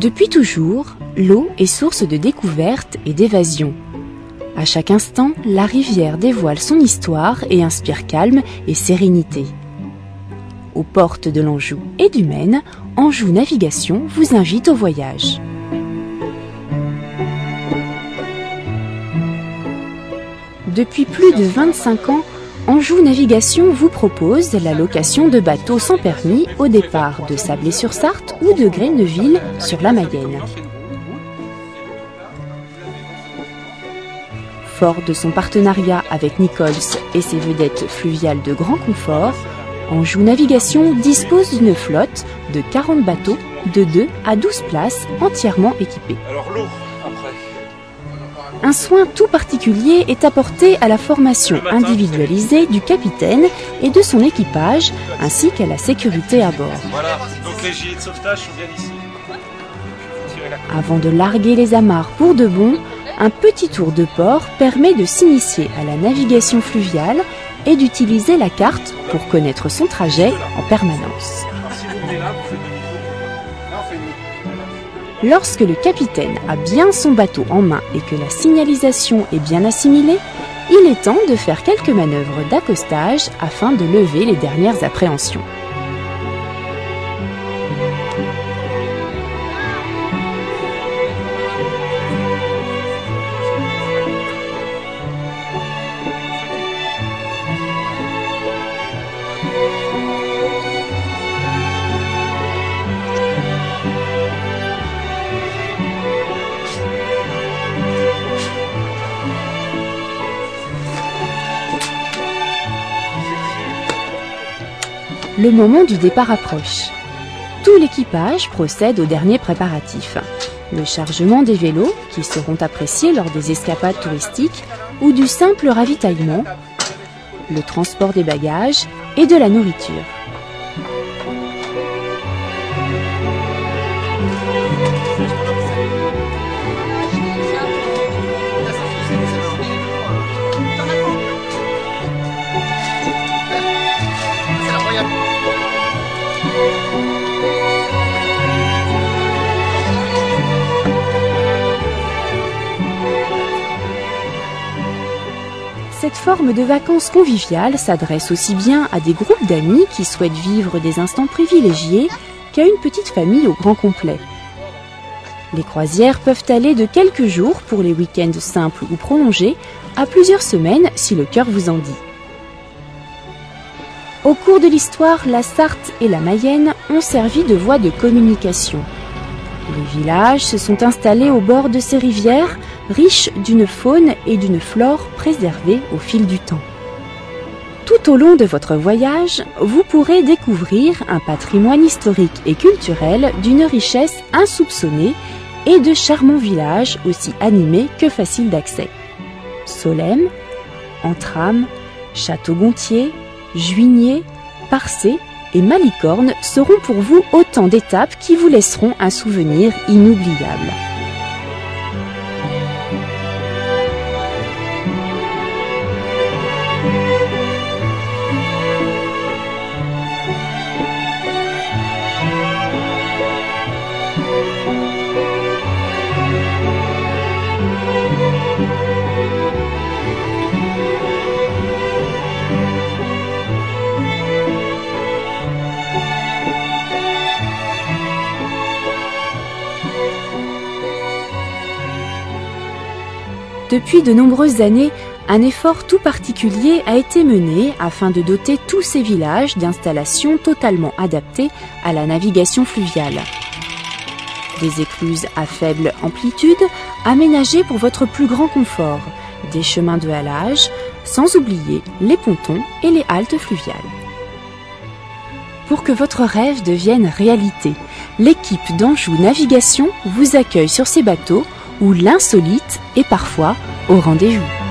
Depuis toujours, l'eau est source de découvertes et d'évasion. À chaque instant, la rivière dévoile son histoire et inspire calme et sérénité. Aux portes de l'Anjou et du Maine, Anjou Navigation vous invite au voyage. Depuis plus de 25 ans, Anjou Navigation vous propose la location de bateaux sans permis au départ de Sablé-sur-Sarthe ou de Grenneville sur la Mayenne. Fort de son partenariat avec Nichols et ses vedettes fluviales de grand confort, Anjou Navigation dispose d'une flotte de 40 bateaux de 2 à 12 places entièrement équipés. Un soin tout particulier est apporté à la formation individualisée du capitaine et de son équipage, ainsi qu'à la sécurité à bord. Voilà, donc les gilets de sauvetage sont bien ici. Avant de larguer les amarres pour de bon, un petit tour de port permet de s'initier à la navigation fluviale et d'utiliser la carte pour connaître son trajet en permanence. Lorsque le capitaine a bien son bateau en main et que la signalisation est bien assimilée, il est temps de faire quelques manœuvres d'accostage afin de lever les dernières appréhensions. Le moment du départ approche. Tout l'équipage procède aux derniers préparatifs. Le chargement des vélos, qui seront appréciés lors des escapades touristiques, ou du simple ravitaillement, le transport des bagages et de la nourriture. Cette forme de vacances conviviales s'adresse aussi bien à des groupes d'amis qui souhaitent vivre des instants privilégiés qu'à une petite famille au grand complet. Les croisières peuvent aller de quelques jours pour les week-ends simples ou prolongés à plusieurs semaines si le cœur vous en dit. Au cours de l'histoire, la Sarthe et la Mayenne ont servi de voie de communication. Les villages se sont installés au bord de ces rivières, riches d'une faune et d'une flore préservées au fil du temps. Tout au long de votre voyage, vous pourrez découvrir un patrimoine historique et culturel d'une richesse insoupçonnée et de charmants villages aussi animés que faciles d'accès. Solesmes, Entrammes, Château-Gontier, Juigné, Parcé et Malicorne seront pour vous autant d'étapes qui vous laisseront un souvenir inoubliable. Depuis de nombreuses années, un effort tout particulier a été mené afin de doter tous ces villages d'installations totalement adaptées à la navigation fluviale. Des écluses à faible amplitude, aménagées pour votre plus grand confort, des chemins de halage, sans oublier les pontons et les haltes fluviales. Pour que votre rêve devienne réalité, l'équipe d'Anjou Navigation vous accueille sur ces bateaux où l'insolite est parfois au rendez-vous.